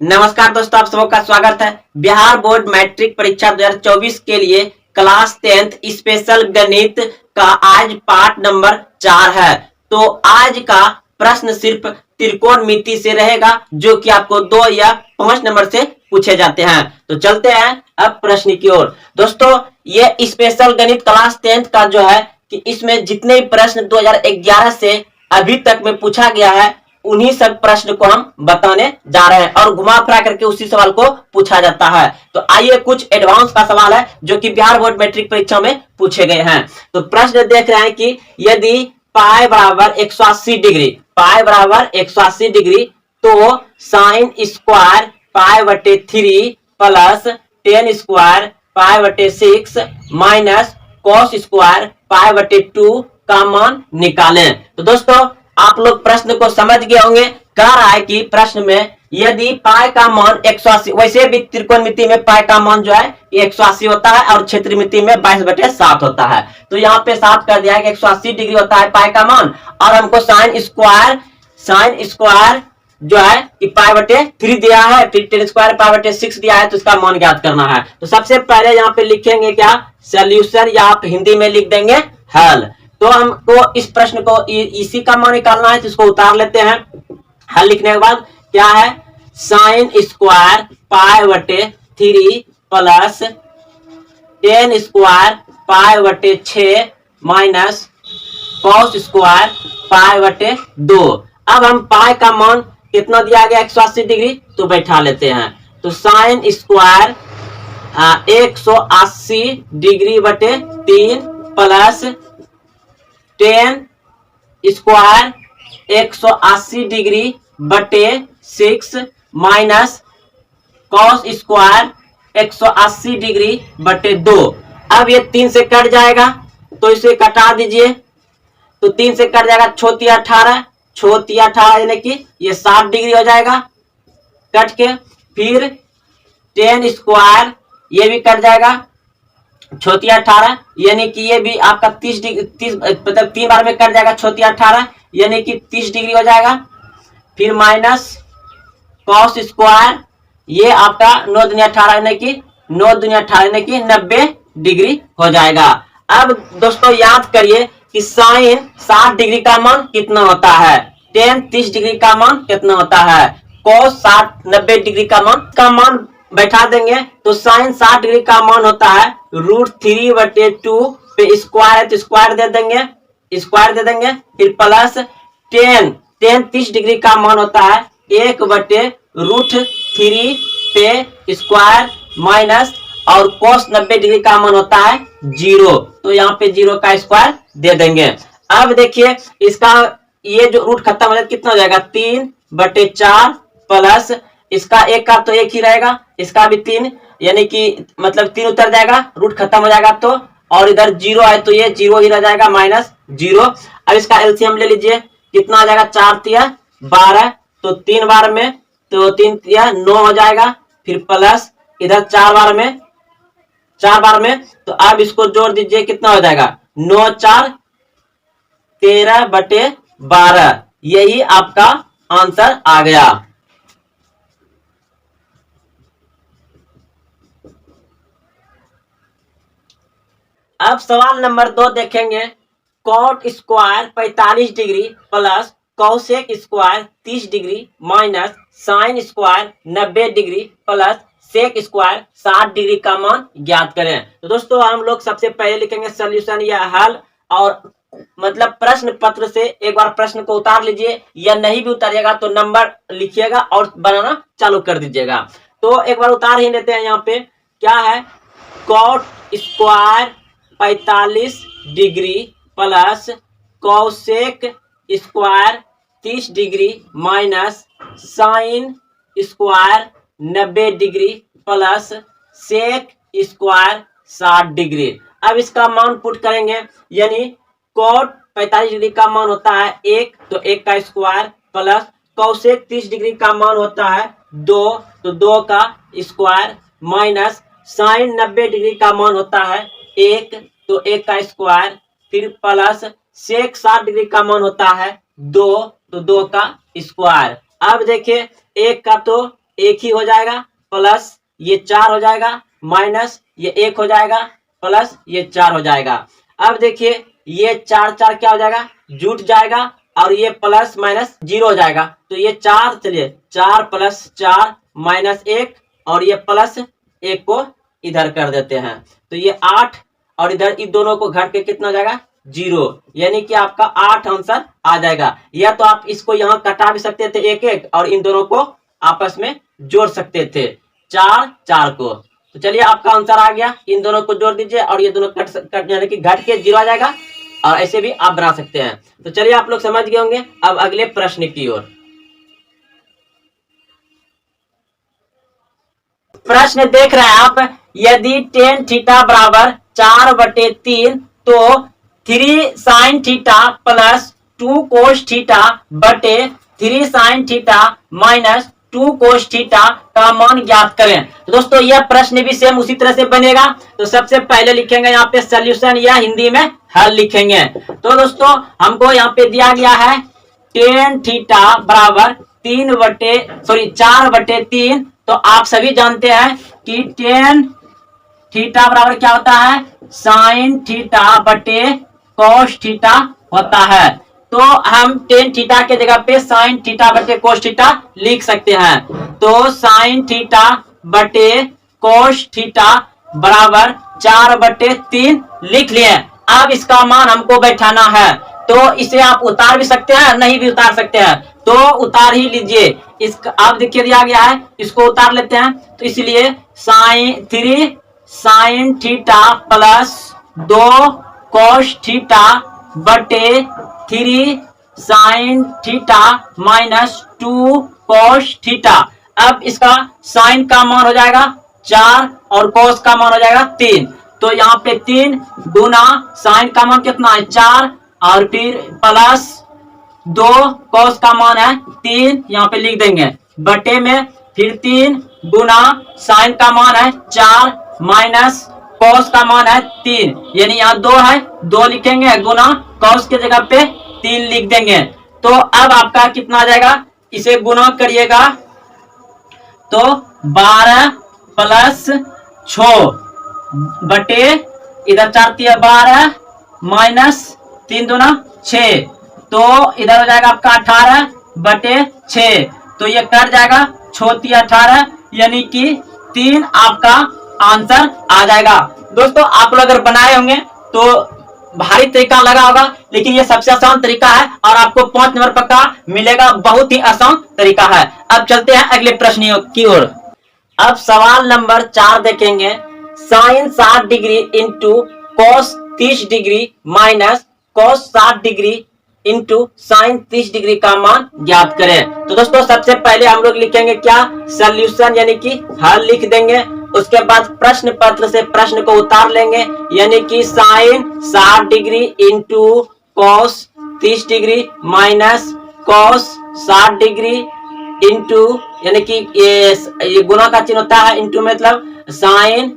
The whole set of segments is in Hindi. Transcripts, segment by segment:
नमस्कार दोस्तों, आप सबका स्वागत है। बिहार बोर्ड मैट्रिक परीक्षा 2024 के लिए क्लास 10th स्पेशल गणित का आज पार्ट नंबर 4 है। तो आज का प्रश्न सिर्फ त्रिकोणमिति से रहेगा, जो कि आपको 2 या 5 नंबर से पूछे जाते हैं। तो चलते हैं अब प्रश्न की ओर। दोस्तों, ये स्पेशल गणित क्लास 10th का जो है कि इसमें जितने प्रश्न 2011 से अभी तक में पूछा गया है, उन्हीं सब प्रश्न को हम बताने जा रहे हैं और घुमा फिरा करके उसी सवाल को पूछा जाता है। तो आइए, कुछ एडवांस का सवाल है जो कि बिहार बोर्ड मैट्रिक परीक्षा में पूछे गए हैं। तो प्रश्न देख रहे हैं कि यदि पाई बराबर 180 डिग्री, पाई बराबर 180 डिग्री, तो साइन स्क्वायर पाई बटे 3 प्लस टेन स्क्वायर पाई बटे 6 माइनस कॉस स्क्वायर पाई बटे 2 का मान निकालें। तो दोस्तों, आप लोग प्रश्न को समझ गए होंगे। कह रहा है कि प्रश्न में यदि पाई का मान 180, वैसे भी त्रिकोणमिति में पाई का मान जो है 180 होता है और क्षेत्रमिति में 22/7 होता है। तो यहाँ पे 7 कर दिया है कि 180 डिग्री होता है पाई का मान, और हमको साइन स्क्वायर जो है कि पाई बटे 3 दिया है, फिर टेन स्क्वायर पाई बटे 6 दिया है, तो इसका मान ज्ञात करना है। तो सबसे पहले यहाँ पे लिखेंगे क्या, सोल्यूशन, या आप हिंदी में लिख देंगे हल। तो हमको इस प्रश्न को इसी का मान निकालना है, तो इसको उतार लेते हैं। हल लिखने के बाद क्या है, साइन स्क्वायर पाई बटे 3 प्लस टेन स्क्वायर पाई बटे 6 माइनस कॉस स्क्वायर पाई बटे 2। अब हम पाई का मान कितना दिया गया 180 डिग्री, तो बैठा लेते हैं। तो साइन स्क्वायर 180 डिग्री बटे 3 प्लस टेन स्क्वायर 180 डिग्री बटे 6 माइनस कॉस स्क्वायर 180 डिग्री बटे 2। अब ये 3 से कट जाएगा, तो इसे कटा दीजिए। तो 3 से कट जाएगा, छोटी 18, छोटी 18 यानी कि ये 60 डिग्री हो जाएगा कट के। फिर टेन स्क्वायर ये भी कट जाएगा, छोटी 18 यानी कि ये भी आपका 30 डिग्री, मतलब 3 बार में कट जाएगा, छोटी 18 यानी कि 30 डिग्री हो जाएगा। फिर माइनस कॉस स्क्वायर ये आपका 9 दूनी 18 यानी कि 9 दूनी 18 यानी कि 90 डिग्री हो जाएगा। अब दोस्तों याद करिए कि साइन 60 डिग्री का मान कितना होता है, टेन 30 डिग्री का मान कितना होता है, कॉस 90 डिग्री का मान बैठा देंगे। तो साइन 60 डिग्री का मान होता है √3/2 पे स्क्वायर है, तो स्क्वायर दे देंगे। फिर प्लस टेन 30 डिग्री का मान होता है 1/√3 पे स्क्वायर माइनस, और कोस 90 डिग्री का मान होता है 0, तो यहाँ पे 0 का स्क्वायर दे देंगे। अब देखिए इसका ये जो रूट खत्म हो जाए कितना हो जाएगा, 3/4 प्लस इसका एक का तो एक ही रहेगा, इसका भी 3 यानी कि मतलब 3 उतर जाएगा, रूट खत्म हो जाएगा तो, और इधर 0 है तो ये 0 ही रह जाएगा माइनस 0। अब इसका एलसीएम ले लीजिए, कितना आ जाएगा, 4 तिया 12, तो 3 बार में तो 3 तिया 9 हो जाएगा। फिर प्लस इधर 4 बार में तो अब इसको जोड़ दीजिए, कितना हो जाएगा, 9 4 13/12। यही आपका आंसर आ गया। अब सवाल नंबर 2 देखेंगे। Cot square 45 degree plus cosec square 30 degree minus sine square 90 degree plus sec square 60 degree का मान ज्ञात करें। तो दोस्तों, हम लोग सबसे पहले लिखेंगे सोल्यूशन या हल, और मतलब प्रश्न पत्र से एक बार प्रश्न को उतार लीजिए, या नहीं भी उतारिएगा तो नंबर लिखिएगा और बनाना चालू कर दीजिएगा। तो एक बार उतार ही लेते हैं। यहाँ पे क्या है, cot square 45 degree plus cosec square 30 degree minus sine square 90 degree plus sec square 60 degree. अब इसका मान पुट करेंगे, यानी कॉट 45 डिग्री का मान होता है 1, तो 1 का स्क्वायर प्लस कौसेक 30 डिग्री का मान होता है 2, तो 2 का स्क्वायर माइनस साइन 90 डिग्री का मान होता है 1, तो 1 का स्क्वायर, फिर प्लस सेक 60 डिग्री का मान होता है 2, तो 2 का स्क्वायर। अब देखिए 1 का तो एक ही हो जाएगा, प्लस ये 4 हो जाएगा, माइनस ये 1 हो जाएगा, प्लस ये 4 हो जाएगा। अब देखिए ये 4 4 क्या हो जाएगा, जुट जाएगा और ये प्लस माइनस 0 हो जाएगा। तो ये 4, चलिए 4 प्लस 4 माइनस 1 और ये प्लस 1 को इधर कर देते हैं। तो ये 8 और इधर इन दोनों को घट के कितना हो जाएगा, 0, यानी कि आपका 8 आंसर आ जाएगा। या तो आप इसको यहाँ कटा भी सकते थे एक एक और इन दोनों को आपस में जोड़ सकते थे 4 4 को। तो चलिए आपका आंसर आ गया, इन दोनों को जोड़ दीजिए और ये दोनों कट यानी कि घट के 0 आ जाएगा और ऐसे भी आप बना सकते हैं। तो चलिए आप लोग समझ गए होंगे। अब अगले प्रश्न की ओर। प्रश्न देख रहे हैं आप, यदि tan थीटा बराबर 4/3 तो 3 sin theta plus 2 cos theta बटे 3 sin theta minus 2 cos theta का मान ज्ञात करें। तो दोस्तों यह प्रश्न भी सेम उसी तरह से बनेगा। तो सबसे पहले लिखेंगे यहाँ पे सॉल्यूशन या हिंदी में हल लिखेंगे। तो दोस्तों हमको यहाँ पे दिया गया है tan थीटा बराबर 4/3। तो आप सभी जानते हैं कि tan थीटा बराबर क्या होता है, sin थीटा बटे cos थीटा होता है। तो हम tan थीटा के जगह पे sin थीटा बटे cos थीटा लिख सकते हैं। तो sin थीटा बटे cos थीटा बराबर 4/3 लिख लिए। अब इसका मान हमको बैठाना है। तो इसे आप उतार भी सकते हैं, नहीं भी उतार सकते हैं, तो उतार ही लीजिए। इसका अब देखिए दिया गया है, इसको उतार लेते हैं। तो इसलिए 3 sin theta plus 2 cos theta बटे 3 sin theta minus 2 cos theta. अब इसका sin का मान हो जाएगा 4 और cos का मान हो जाएगा 3। तो यहाँ पे 3 गुना sin का मान कितना है 4 और फिर प्लस 2 cos का मान है 3, यहाँ पे लिख देंगे बटे में फिर 3 गुना sin का मान है 4 माइनस cos का मान है 3, यानी यहाँ 2 है 2 लिखेंगे गुना cos के जगह पे 3 लिख देंगे। तो अब आपका कितना आ जाएगा, इसे गुना करिएगा तो 12 प्लस 6 बटे इधर 4 3 12 माइनस 3 दूना 6, तो इधर हो जाएगा आपका 18 बटे 6। तो ये कट जाएगा 6 3 18, यानी कि 3 आपका आंसर आ जाएगा। दोस्तों आप लोग अगर बनाए होंगे तो भारी तरीका लगा होगा, लेकिन ये सबसे आसान तरीका है और आपको 5 नंबर पक्का मिलेगा। बहुत ही आसान तरीका है। अब चलते हैं अगले प्रश्न की ओर। अब सवाल नंबर 4 देखेंगे, sine 60 degree into cos 30 degree minus cos 60 degree into sine 30 degree का मान ज्ञात करें। तो दोस्तों सबसे पहले हम लोग लिखेंगे क्या, सॉल्यूशन यानी कि हल लिख देंगे। उसके बाद प्रश्न पत्र से प्रश्न को उतार लेंगे, यानी कि sine 60 degree into cos 30 degree minus cos 60 degree into, यानी कि ये गुना का चिन्ह होता है, इंटू मतलब साइन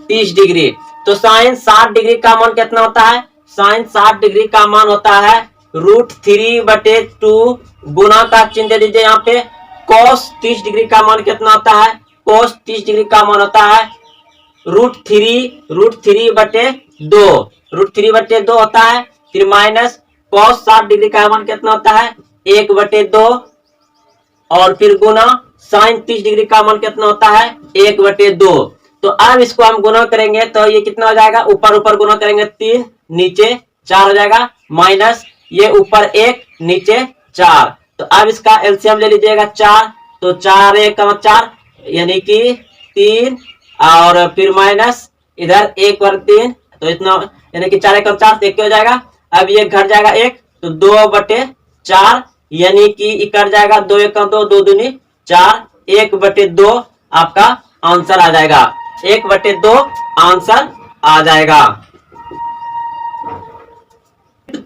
30 डिग्री। तो साइन 60 डिग्री का मान कितना होता है, साइन 60 डिग्री का मान होता है √3/2 गुना का चिन्ह दे दीजिए यहाँ पे। cos 30 डिग्री का मान कितना होता है, cos 30 डिग्री का मान होता है √3/2 √3/2 होता है। फिर माइनस cos 60 डिग्री का मान कितना होता है 1/2 और फिर गुना साइन 30 डिग्री का मान कितना होता है 1/2। तो अब इसको हम गुना करेंगे तो ये कितना हो जाएगा, ऊपर ऊपर गुना करेंगे 3 नीचे 4 हो जाएगा, माइनस ये ऊपर 1 नीचे 4। तो अब इसका एलसीएम ले लीजिएगा 4, तो 4 1 4 यानी कि 3 और फिर माइनस इधर 1 और 3, तो इतना यानी कि 4 1 4 1 हो जाएगा। अब ये घट जाएगा 1, तो 2/4 यानी कि कट जाएगा 2 1 2 2 दूनी 4 1/2 आपका आंसर आ जाएगा, 1/2 आंसर आ जाएगा।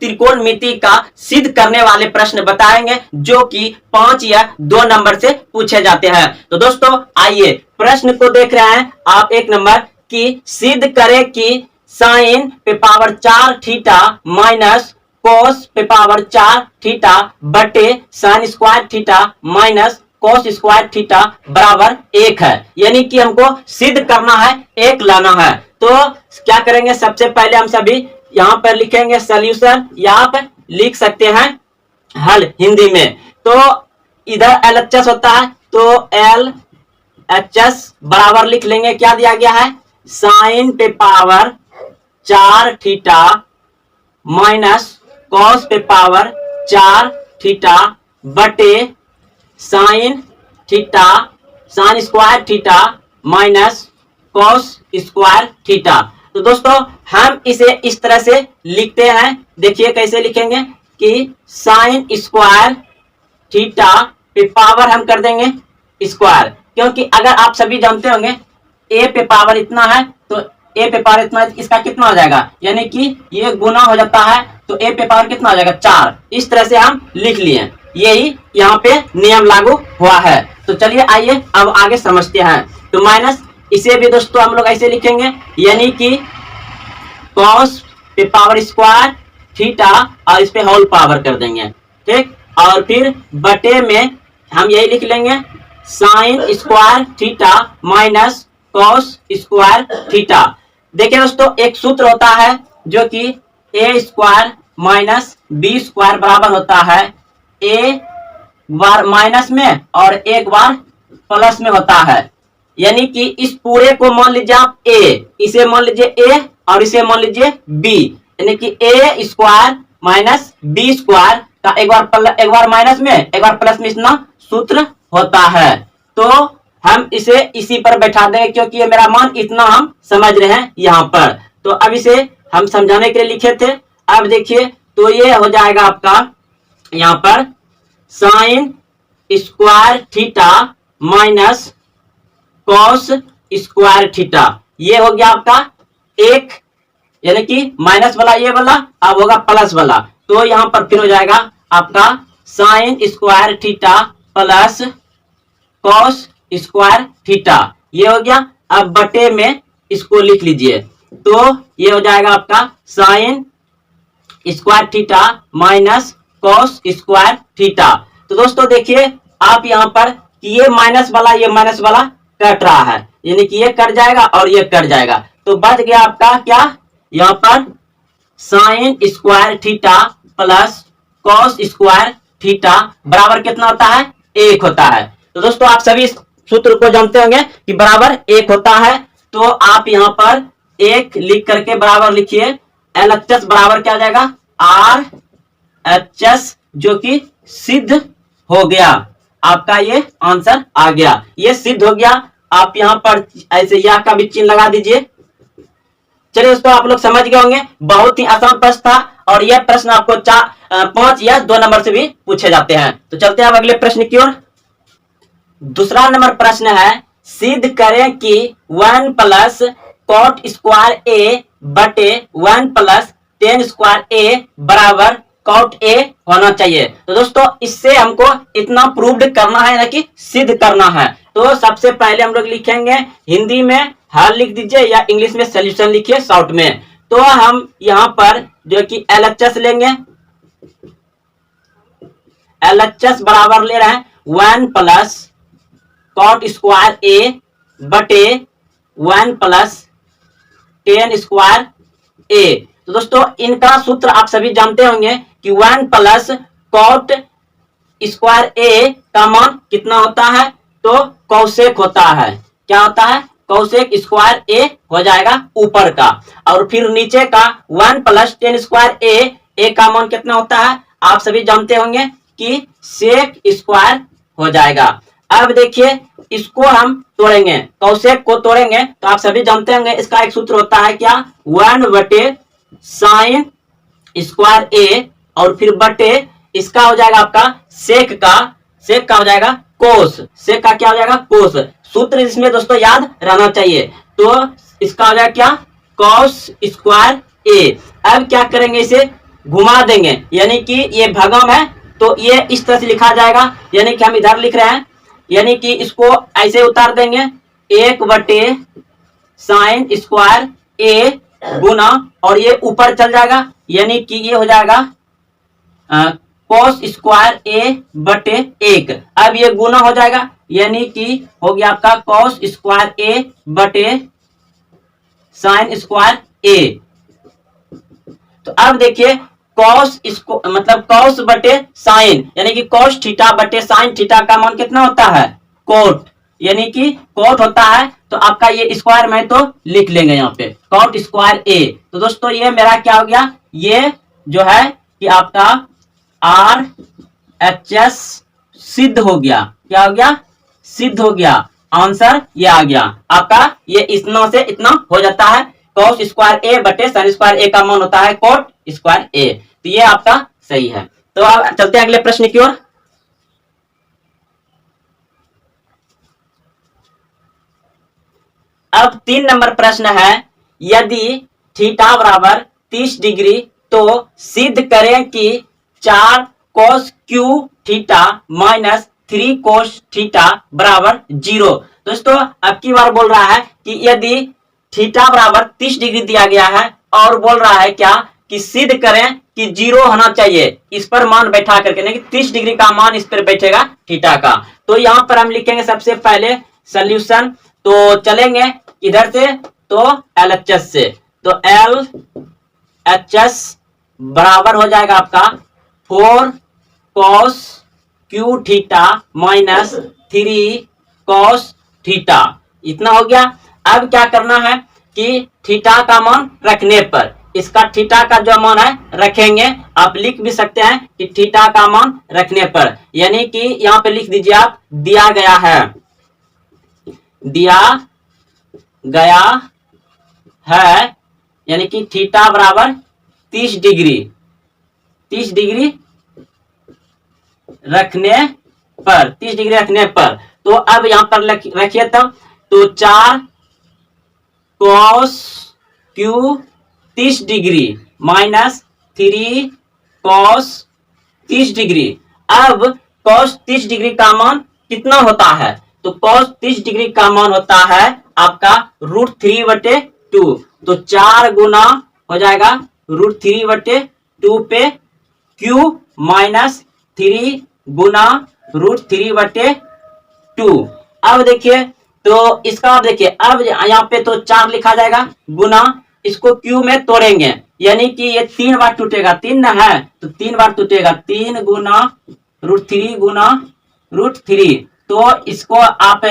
त्रिकोणमिति का सिद्ध करने वाले प्रश्न बताएंगे जो कि 5 या 2 नंबर से पूछे जाते हैं। तो दोस्तों आइए प्रश्न को देख रहे हैं आप। 1 नंबर की सिद्ध करें कि साइन पे पावर 4 थीटा माइनस कोस पे पावर 4 थीटा बटे sine square theta minus cos square theta बराबर 1 है। यानी कि हमको सिद्ध करना है, 1 लाना है। तो क्या करेंगे, सबसे पहले हम सभी यहाँ पर लिखेंगे सॉल्यूशन, या आप लिख सकते हैं हल हिंदी में। तो इधर LHS होता है, तो LHS बराबर लिख लेंगे, क्या दिया गया है, साइन पे पावर 4 थीटा माइनस कॉस पे पावर 4 थीटा बटे sine theta, sine square theta minus cos square theta. तो दोस्तों हम इसे इस तरह से लिखते हैं, देखिए कैसे लिखेंगे कि साइन स्क्वायर थीटा पे पावर हम कर देंगे स्क्वायर, क्योंकि अगर आप सभी जानते होंगे ए पे पावर इतना है, तो ए पे पावर इतना, इसका कितना हो जाएगा, यानी कि ये गुना हो जाता है, तो ए पे पावर कितना हो जाएगा 4। इस तरह से हम लिख लिए, यही यहाँ पे नियम लागू हुआ है। तो चलिए आइए अब आगे समझते हैं। तो माइनस, इसे भी दोस्तों हम लोग ऐसे लिखेंगे, यानी कि कॉस पे पावर स्क्वायर थीटा और इस पे होल पावर कर देंगे, ठीक। और फिर बटे में हम यही लिख लेंगे sine square theta minus cos square theta. देखिए दोस्तों एक सूत्र होता है जो कि ए स्क्वायर माइनस बी स्क्वायर बराबर होता है ए बार माइनस में और एक बार प्लस में होता है। यानी कि इस पूरे को मान लीजिए आप ए, इसे मान लीजिए ए और इसे मान लीजिए बी, यानी कि ए स्क्वायर माइनस बी स्क्वायर का एक बार माइनस में एक बार प्लस में इतना सूत्र होता है। तो हम इसे इसी पर बैठा देंगे, क्योंकि ये मेरा मान इतना हम समझ रहे हैं यहाँ पर। तो अब इसे हम समझाने के लिए लिखे थे। अब देखिए तो ये हो जाएगा आपका यहाँ पर sine square theta minus cos square theta, ये हो गया आपका एक, यानी कि माइनस वाला ये वाला अब होगा प्लस वाला। तो यहाँ पर फिर हो जाएगा आपका sine square theta plus cos square theta, ये हो गया। अब बटे में इसको लिख लीजिए, तो ये हो जाएगा आपका sine square theta minus cos square theta. तो दोस्तों देखिए आप यहाँ पर कि ये माइनस वाला कट रहा है, यानी कि ये कट जाएगा और ये कट जाएगा, तो बच गया आपका क्या, यहाँ पर sine square theta plus cos square theta बराबर कितना होता है, 1 होता है। तो दोस्तों आप सभी इस सूत्र को जानते होंगे कि बराबर 1 होता है। तो आप यहाँ पर 1 लिख करके बराबर लिखिए, LHS बराबर क्या आ जाएगा, RHS, जो कि सिद्ध हो गया। आपका ये आंसर आ गया, ये सिद्ध हो गया। आप यहाँ पर ऐसे यह का भी चिन्ह लगा दीजिए। चलिए दोस्तों आप लोग समझ गए होंगे, बहुत ही आसान प्रश्न था, और यह प्रश्न आपको 5 या 2 नंबर से भी पूछे जाते हैं। तो चलते हैं अब अगले प्रश्न की ओर। दूसरा नंबर प्रश्न है, सिद्ध करें कि 1 प्लस कॉट स्क्वायर ए बटे 1 प्लस टेन स्क्वायर ए बराबर कॉट ए होना चाहिए। तो दोस्तों इससे हमको इतना प्रूव्ड करना है ना कि सिद्ध करना है। तो सबसे पहले हम लोग लिखेंगे हिंदी में हल लिख दीजिए, या इंग्लिश में सॉल्यूशन लिखिए शॉर्ट में। तो हम यहाँ पर जो कि LHS लेंगे, LHS बराबर ले रहे हैं 1 प्लस कॉट स्क्वायर ए बटे 1 प्लस टेन स्क्वायर ए। तो दोस्तों इनका सूत्र आप सभी जानते होंगे कि 1 प्लस कॉट स्क्वायर ए का मान कितना होता है, तो कौशेक होता है। क्या होता है, कौशेक स्क्वायर ए हो जाएगा ऊपर का, और फिर नीचे का 1 प्लस टेन स्क्वायर ए का मान कितना होता है, आप सभी जानते होंगे कि सेक स्क्वायर हो जाएगा। अब देखिए इसको हम तोड़ेंगे, कौशेक को तोड़ेंगे, तो आप सभी जानते होंगे इसका एक सूत्र होता है क्या, 1 बटे साइन स्क्वायर ए, और फिर बटे इसका हो जाएगा आपका सेक का हो जाएगा कोस, सेक का क्या हो जाएगा, कोस। सूत्र इसमें दोस्तों याद रहना चाहिए। तो इसका हो जाएगा क्या, कॉस स्क्वायर ए। अब क्या करेंगे, इसे घुमा देंगे, यानी कि ये भगम है तो ये इस तरह से लिखा जाएगा, यानी कि हम इधर लिख रहे हैं, यानी कि इसको ऐसे उतार देंगे 1 बटे साइन स्क्वायर ए गुना, और ये ऊपर चल जाएगा, यानी कि ये हो जाएगा कॉस स्क्वायर ए बटे 1। अब ये गुना हो जाएगा, यानी कि हो गया आपका कॉस स्क्वायर ए बटे साइन स्क्वायर ए। तो अब देखिए कॉस इसको मतलब कॉस बटे साइन, यानी कि कॉस थीटा बटे साइन थीटा का मान कितना होता है, कोट, यानी कि कोट होता है। तो आपका ये स्क्वायर में तो लिख लेंगे यहाँ पे कॉट स्क्वायर ए। तो दोस्तों ये मेरा क्या हो गया, ये जो है कि आपका RHS सिद्ध हो गया। क्या हो गया, सिद्ध हो गया। आंसर ये आ गया आपका, ये इतना से इतना हो जाता है। कॉस स्क्वायर ए बटे साइन स्क्वायर ए का मान होता है कोट स्क्वायर ए। तो ये आपका सही है। तो अब चलते हैं अगले प्रश्न की ओर। अब 3 नंबर प्रश्न है, यदि थीटा बराबर 30 डिग्री तो सिद्ध करें कि 4 cos Q theta minus 3 cos theta बराबर 0। दोस्तों अब की बार बोल रहा है कि यदि थीटा बराबर 30 डिग्री दिया गया है और बोल रहा है क्या कि सिद्ध करें कि 0 होना चाहिए, इस पर मान बैठा करके, नहीं 30 डिग्री का मान इस पर बैठेगा थीटा का। तो यहां पर हम लिखेंगे सबसे पहले सोल्यूशन। तो चलेंगे इधर से तो LHS से, तो LHS बराबर हो जाएगा आपका 4 cos Q theta minus 3 cos theta. इतना हो गया। अब क्या करना है कि थीटा का मान रखने पर, इसका थीटा का जो मान है रखेंगे। आप लिख भी सकते हैं कि थीटा का मान रखने पर, यानी कि यहां पे लिख दीजिए आप, दिया गया है, दिया गया है, यानी कि थीटा बराबर 30 डिग्री, 30 डिग्री रखने पर, 30 डिग्री रखने पर। तो अब यहां पर रखिए तब, तो 4 cos Q 30 degree minus 3 cos 30 degree. अब cos 30 डिग्री का मान कितना होता है, तो cos 30 डिग्री का मान होता है आपका √3/2। तो 4 गुना हो जाएगा √3/2 पे Q माइनस 3 गुना √3/2। अब देखिए तो इसका आप देखिए, अब यहाँ पे तो 4 लिखा जाएगा गुना, इसको Q में तोड़ेंगे, यानी कि ये 3 बार टूटेगा, 3 ना है तो 3 बार टूटेगा, 3 गुना √3 गुना √3। तो इसको आप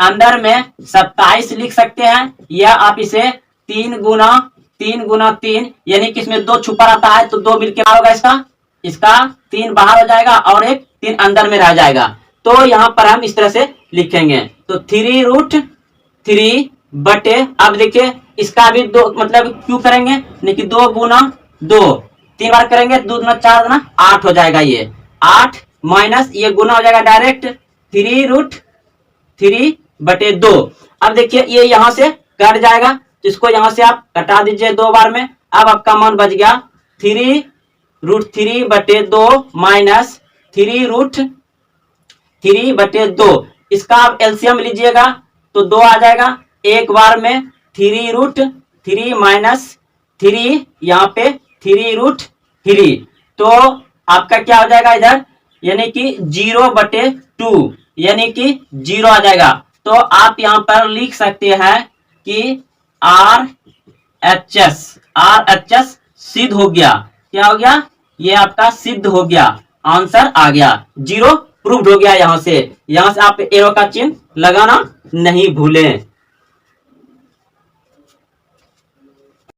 अंदर में 27 लिख सकते हैं, या आप इसे 3 गुना 3, यानी कि इसमें 2 छुपा रहता है तो 2 मिलकर होगा इसका 3 बाहर हो जाएगा और एक 3 अंदर में रह जाएगा। तो यहाँ पर हम इस तरह से लिखेंगे, तो 3√3 बटे, अब देखिए इसका भी 2 मतलब क्यों करेंगे, नहीं कि 2 गुना 2, 3 बार करेंगे, 2 गुना 4 गुना 8 हो जाएगा, ये 8 माइनस ये गुना हो जाएगा डायरेक्ट 3√3/2। अब देखिए ये यहां से कट जाएगा, तो इसको यहां से आप कटा दीजिए 2 बार में। अब आपका मान बच गया 3√3/2 माइनस 3√3/2। इसका आप एलसीएम लीजिएगा तो 2 आ जाएगा, एक बार में 3√3 माइनस 3, यहाँ पे 3√3। तो आपका क्या हो जाएगा इधर, यानी कि 0/2, यानी कि 0 आ जाएगा। तो आप यहाँ पर लिख सकते हैं कि RHS सिद्ध हो गया। क्या हो गया, ये आपका सिद्ध हो गया, आंसर आ गया, 0 प्रूव्ड हो गया। यहां से आप एरो का चिन्ह लगाना नहीं भूलें।